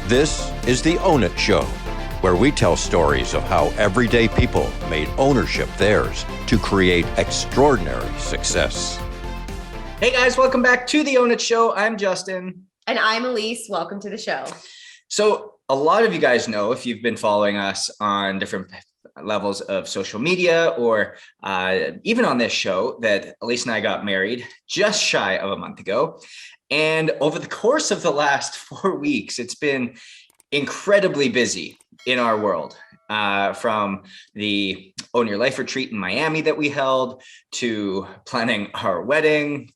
This is the Own It Show, where we tell stories of how everyday people made ownership theirs to create extraordinary success. Hey guys, welcome back to the Own It Show. I'm Justin. And I'm Alyse. Welcome to the show. So a lot of you guys know, if you've been following us on different levels of social media or even on this show, that Alyse and I got married just shy of a month ago. And over the course of the last 4 weeks, it's been incredibly busy in our world. From the Own Your Life retreat in Miami that we held, to planning our wedding,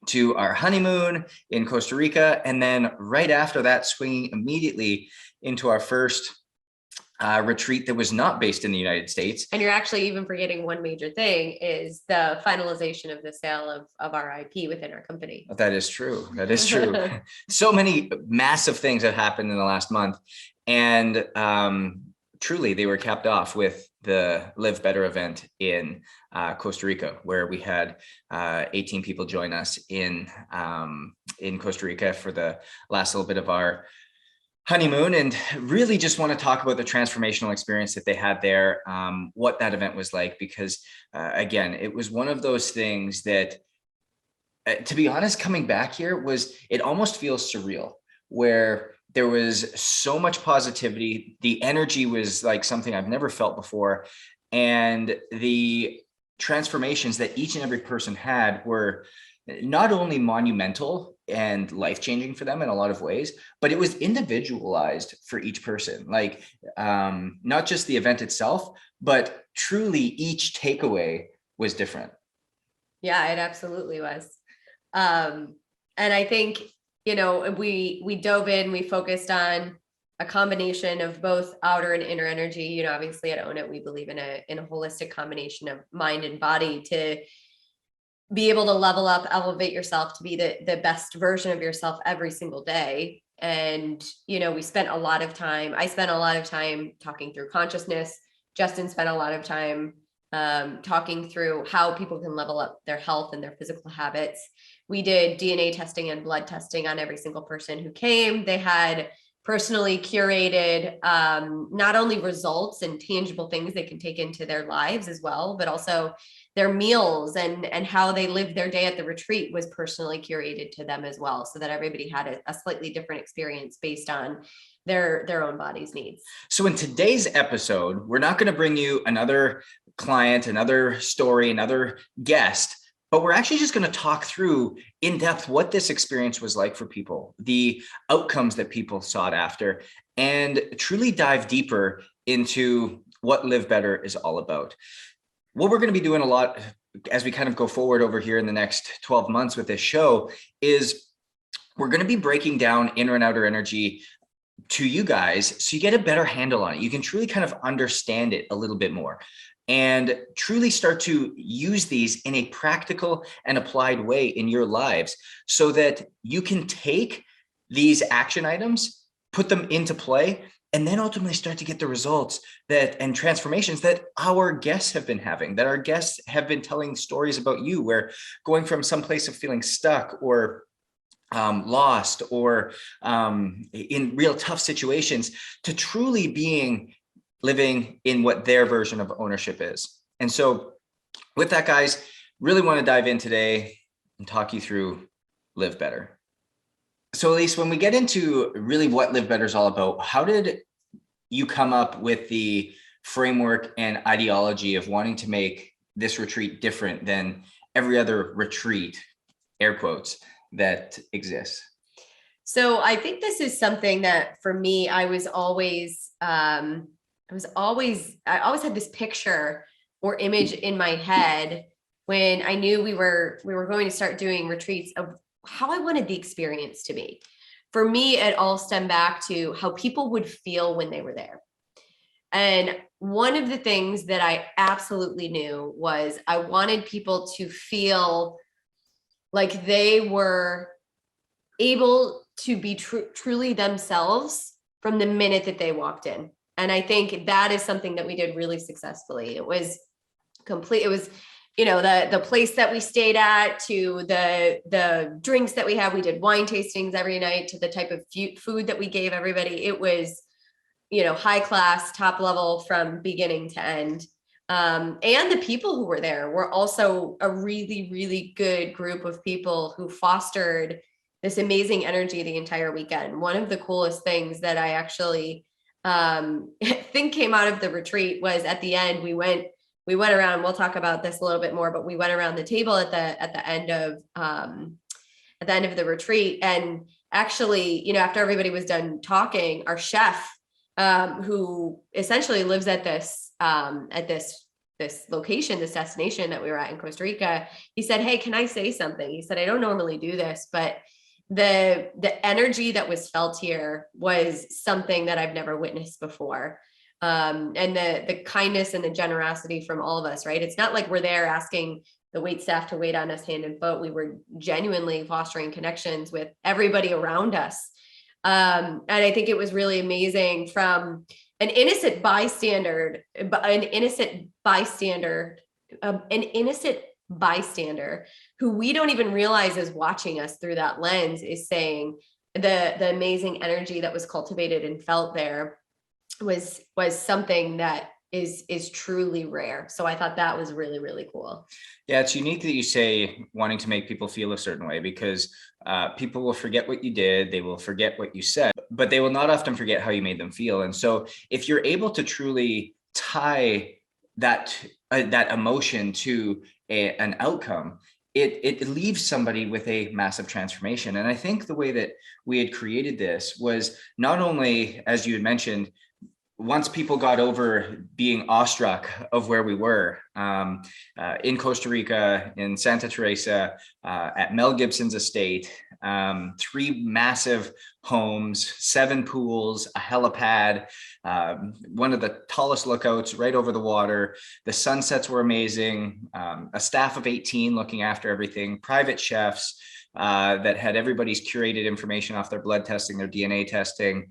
to our honeymoon in Costa Rica, and then right after that, swinging immediately into our first retreat that was not based in the United States. And you're actually even forgetting one major thing is the finalization of the sale of our IP within our company. That is true. That is true. So many massive things have happened in the last month. And truly, they were capped off with the Live Better event in Costa Rica, where we had 18 people join us in Costa Rica for the last little bit of our honeymoon, and really just want to talk about the transformational experience that they had there, what that event was like, because again, it was one of those things that, to be honest, coming back here it almost feels surreal, where there was so much positivity. The energy was like something I've never felt before. And the transformations that each and every person had were not only monumental and life-changing for them in a lot of ways, but it was individualized for each person. Like not just the event itself, but truly each takeaway was different. Yeah, it absolutely was. And I think, you know, we dove in, we focused on a combination of both outer and inner energy. You know, obviously at Own It, we believe in a holistic combination of mind and body to be able to level up, elevate yourself to be the best version of yourself every single day. And, you know, I spent a lot of time talking through consciousness. Justin spent a lot of time talking through how people can level up their health and their physical habits. We did DNA testing and blood testing on every single person who came. They had personally curated not only results and tangible things they can take into their lives as well, but also their meals and how they lived their day at the retreat was personally curated to them as well, so that everybody had a slightly different experience based on their own body's needs. So in today's episode, we're not going to bring you another client, another story, another guest, but we're actually just going to talk through in depth what this experience was like for people, the outcomes that people sought after, and truly dive deeper into what Live Better is all about. What we're going to be doing a lot as we kind of go forward over here in the next 12 months with this show is we're going to be breaking down inner and outer energy to you guys so you get a better handle on it. You can truly kind of understand it a little bit more and truly start to use these in a practical and applied way in your lives so that you can take these action items, put them into play, and then ultimately start to get the results and transformations that our guests have been having, that our guests have been telling stories about you, where going from some place of feeling stuck or lost or in real tough situations to truly living in what their version of ownership is. And so with that, guys, really want to dive in today and talk you through Live Better. So Alyse, when we get into really what Live Better is all about, how did you come up with the framework and ideology of wanting to make this retreat different than every other retreat, air quotes, that exists? So I think this is something that for me, I always had this picture or image in my head when I knew we were going to start doing retreats of how I wanted the experience to be. For me, it all stemmed back to how people would feel when they were there. And one of the things that I absolutely knew was I wanted people to feel like they were able to be truly themselves from the minute that they walked in. And I think that is something that we did really successfully. It was complete. It was the place that we stayed at, to the drinks that we had. We did wine tastings every night, to the type of food that we gave everybody. It was, high class, top level from beginning to end. And the people who were there were also a really, really good group of people who fostered this amazing energy the entire weekend. One of the coolest things that I actually think came out of the retreat was, at the end, we went around. We'll talk about this a little bit more, but we went around the table at the end of the retreat. And actually, after everybody was done talking, our chef, who essentially lives at this location, this destination that we were at in Costa Rica, he said, "Hey, can I say something?" He said, "I don't normally do this, but the energy that was felt here was something that I've never witnessed before." And the kindness and the generosity from all of us, right? It's not like we're there asking the wait staff to wait on us hand and foot. We were genuinely fostering connections with everybody around us. And I think it was really amazing, from an innocent bystander who we don't even realize is watching us through that lens, is saying the amazing energy that was cultivated and felt there was something that is truly rare. So I thought that was really, really cool. Yeah, it's unique that you say wanting to make people feel a certain way, because people will forget what you did, they will forget what you said, but they will not often forget how you made them feel. And so if you're able to truly tie that emotion to an outcome, it leaves somebody with a massive transformation. And I think the way that we had created this was not only, as you had mentioned, once people got over being awestruck of where we were, in Costa Rica, in Santa Teresa, at Mel Gibson's estate, 3 massive homes, 7 pools, a helipad, one of the tallest lookouts right over the water. The sunsets were amazing. A staff of 18 looking after everything, private chefs that had everybody's curated information off their blood testing, their DNA testing.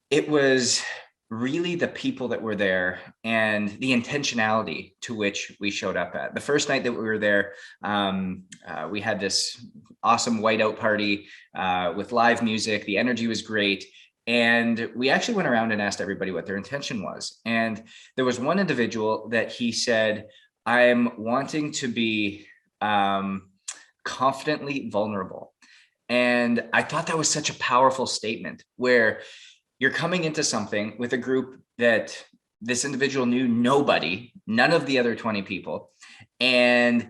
It was really the people that were there and the intentionality to which we showed up at. The first night that we were there, we had this awesome whiteout party with live music. The energy was great. And we actually went around and asked everybody what their intention was. And there was one individual that he said, "I'm wanting to be confidently vulnerable." And I thought that was such a powerful statement, where you're coming into something with a group that this individual knew nobody, none of the other 20 people, and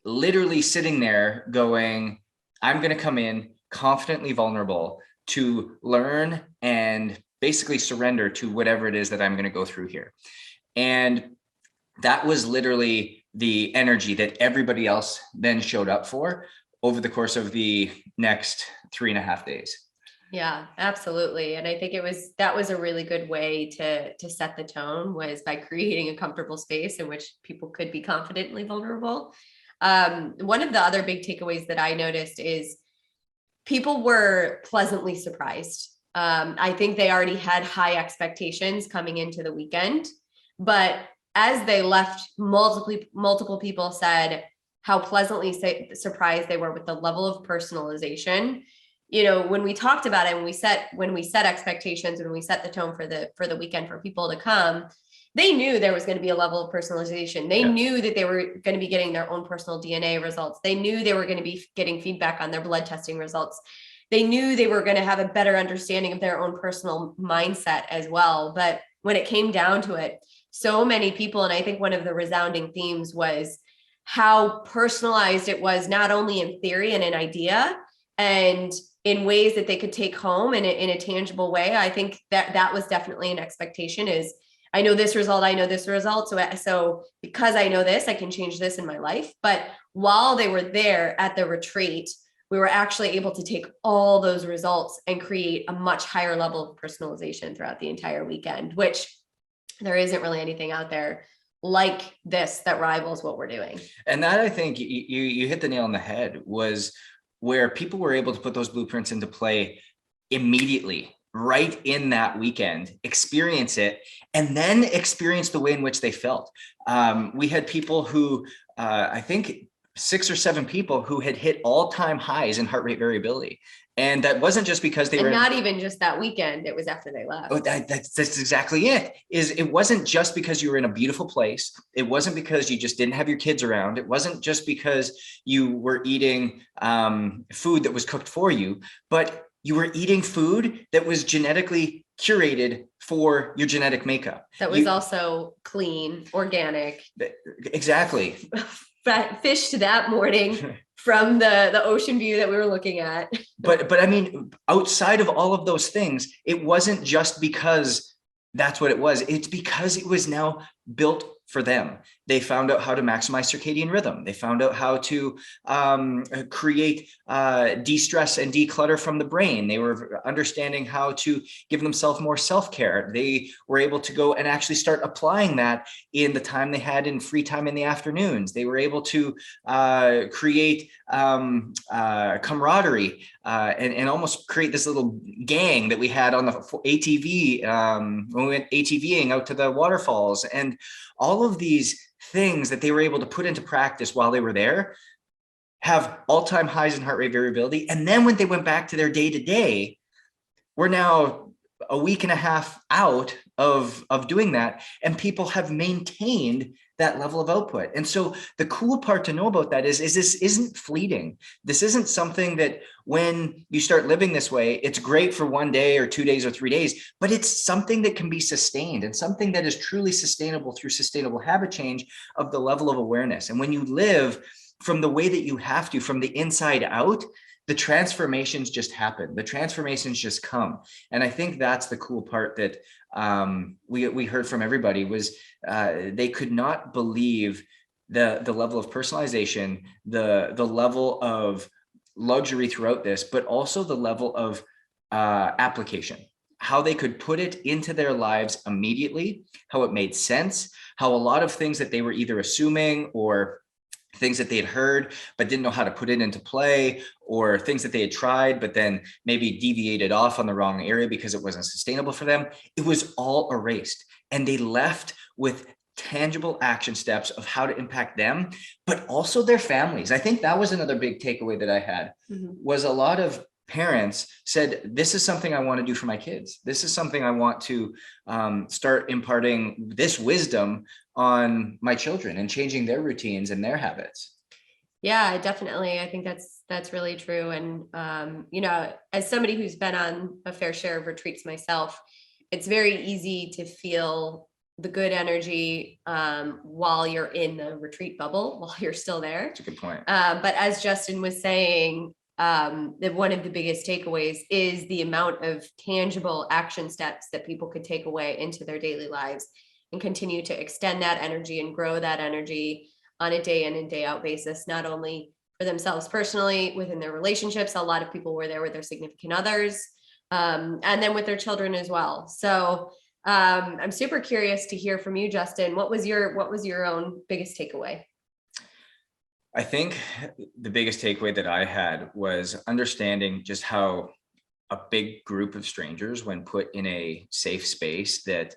literally sitting there going, "I'm going to come in confidently vulnerable to learn and basically surrender to whatever it is that I'm going to go through here." And that was literally the energy that everybody else then showed up for over the course of the next 3.5 days. Yeah, absolutely. And I think that was a really good way to set the tone, was by creating a comfortable space in which people could be confidently vulnerable. One of the other big takeaways that I noticed is people were pleasantly surprised. I think they already had high expectations coming into the weekend, but as they left, multiple people said how pleasantly surprised they were with the level of personalization. When we talked about it, when we set expectations, when we set the tone for the weekend for people to come, they knew there was going to be a level of personalization. They knew that they were going to be getting their own personal DNA results. They knew they were going to be getting feedback on their blood testing results. They knew they were going to have a better understanding of their own personal mindset as well. But when it came down to it, so many people, and I think one of the resounding themes was how personalized it was, not only in theory and in idea, and in ways that they could take home in a tangible way. I think that was definitely an expectation, is I know this result. So because I know this, I can change this in my life. But while they were there at the retreat, we were actually able to take all those results and create a much higher level of personalization throughout the entire weekend, which there isn't really anything out there like this that rivals what we're doing. And that, I think you hit the nail on the head, was where people were able to put those blueprints into play immediately right in that weekend, experience it, and then experience the way in which they felt. We had people who, I think 6 or 7 people who had hit all-time highs in heart rate variability. And that wasn't just because they and were not even just that weekend, it was after they left. Oh, that's exactly it. It wasn't just because you were in a beautiful place. It wasn't because you just didn't have your kids around. It wasn't just because you were eating food that was cooked for you, but you were eating food that was genetically curated for your genetic makeup. That was also clean, organic. Exactly. Fished that morning from the ocean view that we were looking at. But I mean, outside of all of those things, it wasn't just because that's what it was. It's because it was now built for them. They found out how to maximize circadian rhythm. They found out how to create de-stress and declutter from the brain. They were understanding how to give themselves more self-care. They were able to go and actually start applying that in the time they had in free time in the afternoons. They were able to create camaraderie and almost create this little gang that we had on the ATV when we went ATVing out to the waterfalls. And all of these things that they were able to put into practice while they were there have all-time highs in heart rate variability. And then when they went back to their day-to-day, we're now a week and a half out of doing that, and people have maintained that level of output. And so the cool part to know about that is this isn't fleeting. This isn't something that when you start living this way, it's great for 1 day or 2 days or 3 days, but it's something that can be sustained and something that is truly sustainable through sustainable habit change of the level of awareness. And when you live from the way that you have to, from the inside out, the transformations just happen. The transformations just come. And I think that's the cool part that we heard from everybody was they could not believe the level of personalization, the level of luxury throughout this, but also the level of application, how they could put it into their lives immediately, how it made sense, how a lot of things that they were either assuming or things that they had heard but didn't know how to put it into play, or things that they had tried but then maybe deviated off on the wrong area because it wasn't sustainable for them. It was all erased, and they left with tangible action steps of how to impact them, but also their families. I think that was another big takeaway that I had. Was a lot of parents said, this is something I want to do for my kids. This is something I want to start imparting this wisdom on my children and changing their routines and their habits. Yeah, definitely. I think that's really true. And, you know, as somebody who's been on a fair share of retreats myself, it's very easy to feel the good energy while you're in the retreat bubble, while you're still there. That's a good point. But as Justin was saying, that one of the biggest takeaways is the amount of tangible action steps that people could take away into their daily lives and continue to extend that energy and grow that energy on a day in and day out basis, not only for themselves personally, within their relationships. A lot of people were there with their significant others, and then with their children as well. So I'm super curious to hear from you, Justin. What was your own biggest takeaway? I think the biggest takeaway that I had was understanding just how a big group of strangers, when put in a safe space that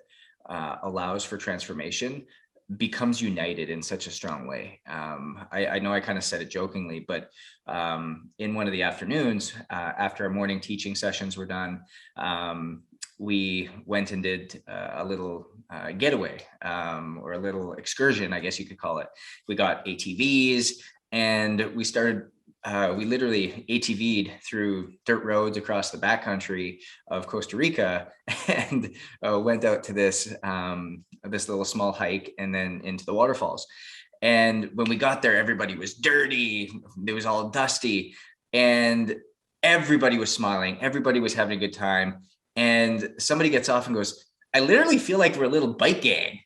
allows for transformation, becomes united in such a strong way. I know I kind of said it jokingly, but in one of the afternoons, after our morning teaching sessions were done, we went and did a little getaway or a little excursion, I guess you could call it. We got ATVs and we started, we literally ATV'd through dirt roads across the backcountry of Costa Rica and went out to this little small hike and then into the waterfalls. And when we got there, everybody was dirty. It was all dusty and everybody was smiling. Everybody was having a good time. And somebody gets off and goes, I literally feel like we're a little bike gang.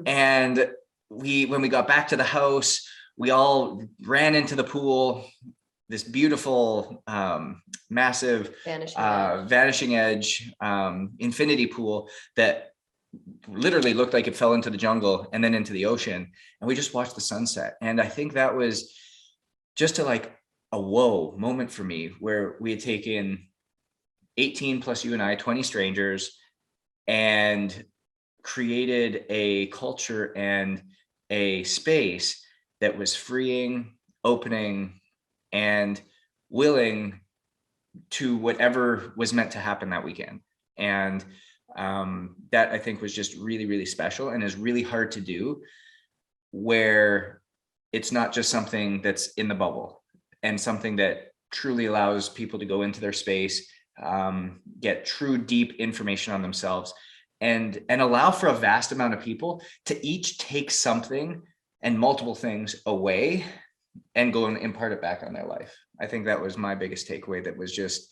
And when we got back to the house, we all ran into the pool, this beautiful, massive vanishing edge infinity pool that literally looked like it fell into the jungle and then into the ocean. And we just watched the sunset. And I think that was just a whoa moment for me, where we had taken 18 plus you and I, 20 strangers, and created a culture and a space that was freeing, opening, and willing to whatever was meant to happen that weekend. And that I think was just really, really special and is really hard to do, where it's not just something that's in the bubble and something that truly allows people to go into their space, get true, deep information on themselves, and allow for a vast amount of people to each take something and multiple things away and go and impart it back on their life. I think that was my biggest takeaway. That was just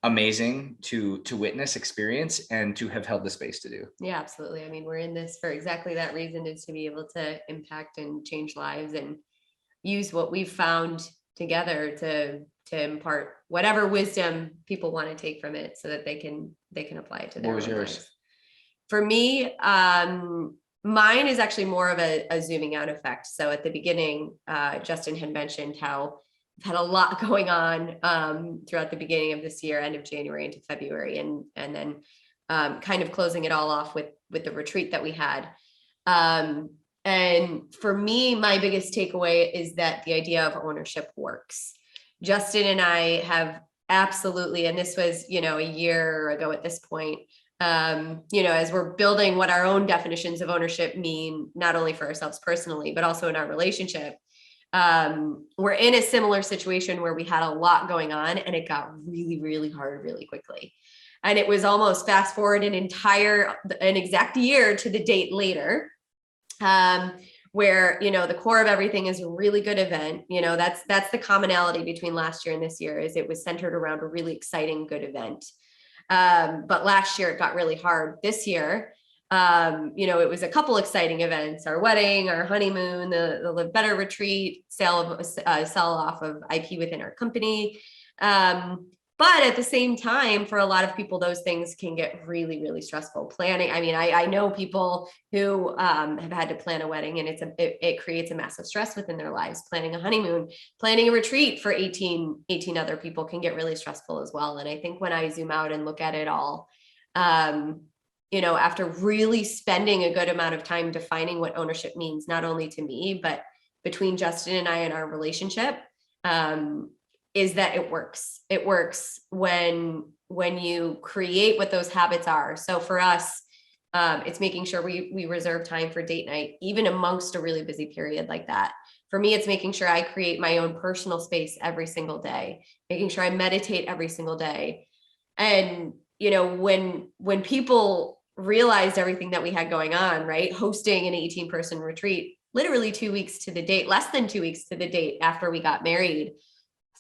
amazing to witness, experience, and to have held the space to do. Yeah, absolutely. I mean, we're in this for exactly that reason, is to be able to impact and change lives and use what we've found together to impart whatever wisdom people want to take from it so that they can apply it to their What was own yours? lives. For me, mine is actually more of a zooming out effect. So at the beginning, Justin had mentioned how we've had a lot going on throughout the beginning of this year, end of January into February, and then kind of closing it all off with the retreat that we had. And for me, my biggest takeaway is that the idea of ownership works. Justin and I have absolutely, and this was, a year ago at this point, as we're building what our own definitions of ownership mean, not only for ourselves personally, but also in our relationship. We're in a similar situation where we had a lot going on and it got really, really hard really quickly. And it was almost fast forward an exact year to the date later, where, the core of everything is a really good event. That's the commonality between last year and this year, is it was centered around a really exciting, good event. But last year it got really hard. This year, it was a couple exciting events: our wedding, our honeymoon, the Live Better retreat, sell off of IP within our company. But at the same time, for a lot of people, those things can get really, really stressful. Planning. I mean, I know people who have had to plan a wedding, and it creates a massive stress within their lives. Planning a honeymoon, planning a retreat for 18 other people can get really stressful as well. And I think when I zoom out and look at it all, after really spending a good amount of time defining what ownership means, not only to me, but between Justin and I in our relationship, is that it works. It works when you create what those habits are. So for us, it's making sure we reserve time for date night, even amongst a really busy period like that. For me, it's making sure I create my own personal space every single day, making sure I meditate every single day. And, when people realized everything that we had going on, right? Hosting an 18-person retreat, literally 2 weeks to the date, less than 2 weeks to the date after we got married,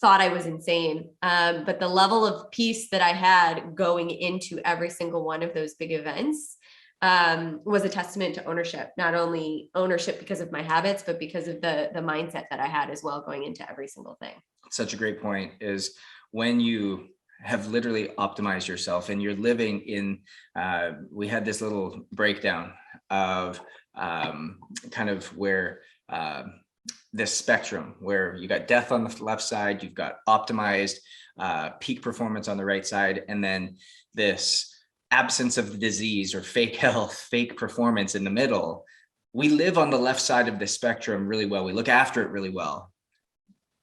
thought I was insane. But the level of peace that I had going into every single one of those big events was a testament to ownership. Not only ownership because of my habits, but because of the mindset that I had as well going into every single thing. Such a great point is when you have literally optimized yourself and you're living in, we had this little breakdown of kind of where this spectrum, where you got death on the left side, you've got optimized peak performance on the right side, and then this absence of the disease or fake health, fake performance in the middle. We live on the left side of the spectrum really well. We look after it really well.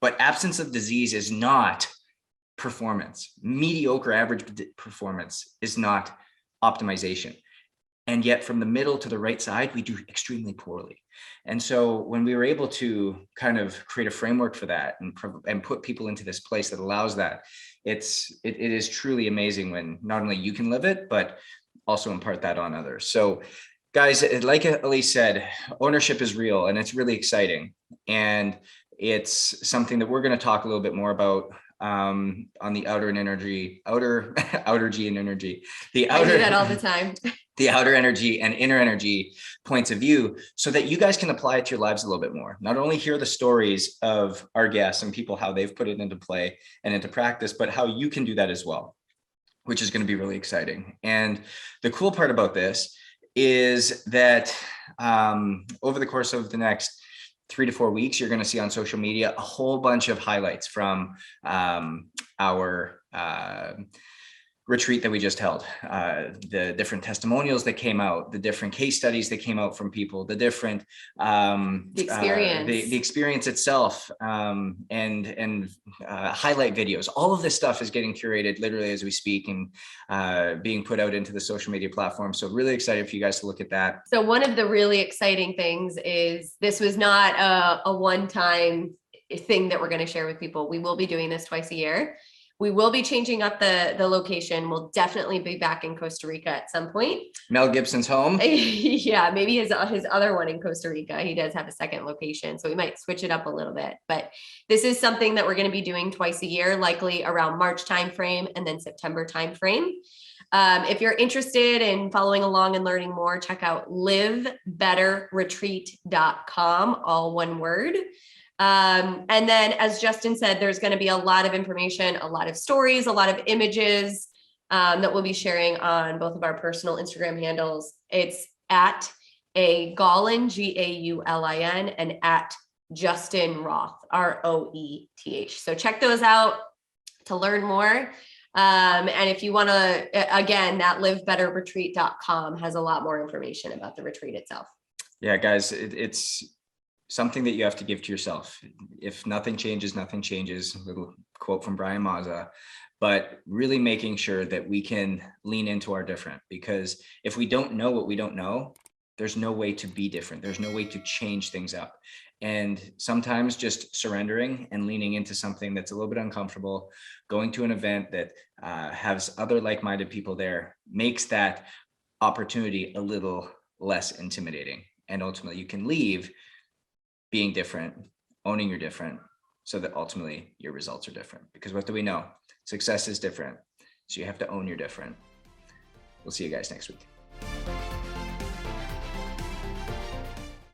But absence of disease is not performance. Mediocre average performance is not optimization. And yet from the middle to the right side, we do extremely poorly. And so when we were able to kind of create a framework for that and put people into this place that allows that, it is truly amazing when not only you can live it, but also impart that on others. So guys, like Alyse said, ownership is real and it's really exciting. And it's something that we're going to talk a little bit more about on the outer G and energy, I do that all the time. The outer energy and inner energy points of view, so that you guys can apply it to your lives a little bit more. Not only hear the stories of our guests and people, how they've put it into play and into practice, but how you can do that as well, which is going to be really exciting. And the cool part about this is that over the course of the next 3 to 4 weeks, you're going to see on social media a whole bunch of highlights from our retreat that we just held, the different testimonials that came out, the different case studies that came out from people, the different the experience itself, and highlight videos. All of this stuff is getting curated literally as we speak and being put out into the social media platform. So really excited for you guys to look at that. So one of the really exciting things is this was not a one-time thing that we're going to share with people. We will be doing this twice a year. We will be changing up the location. We'll definitely be back in Costa Rica at some point. Mel Gibson's home. Yeah, maybe his other one in Costa Rica. He does have a second location, so we might switch it up a little bit. But this is something that we're going to be doing twice a year, likely around March timeframe and then September timeframe. If you're interested in following along and learning more, check out livebetterretreat.com, all one word. And then, as Justin said, there's going to be a lot of information, a lot of stories, a lot of images that we'll be sharing on both of our personal Instagram handles. It's at Gaulin, Gaulin, and at Justin Roth, Roeth. So check those out to learn more. And if you want to, again, that livebetterretreat.com has a lot more information about the retreat itself. Yeah, guys, it's something that you have to give to yourself. If nothing changes, nothing changes. A little quote from Brian Mazza, but really making sure that we can lean into our different, because if we don't know what we don't know, there's no way to be different. There's no way to change things up. And sometimes just surrendering and leaning into something that's a little bit uncomfortable, going to an event that has other like-minded people there, makes that opportunity a little less intimidating. And ultimately you can leave being different, owning your different, so that ultimately your results are different. Because what do we know? Success is different. So you have to own your different. We'll see you guys next week.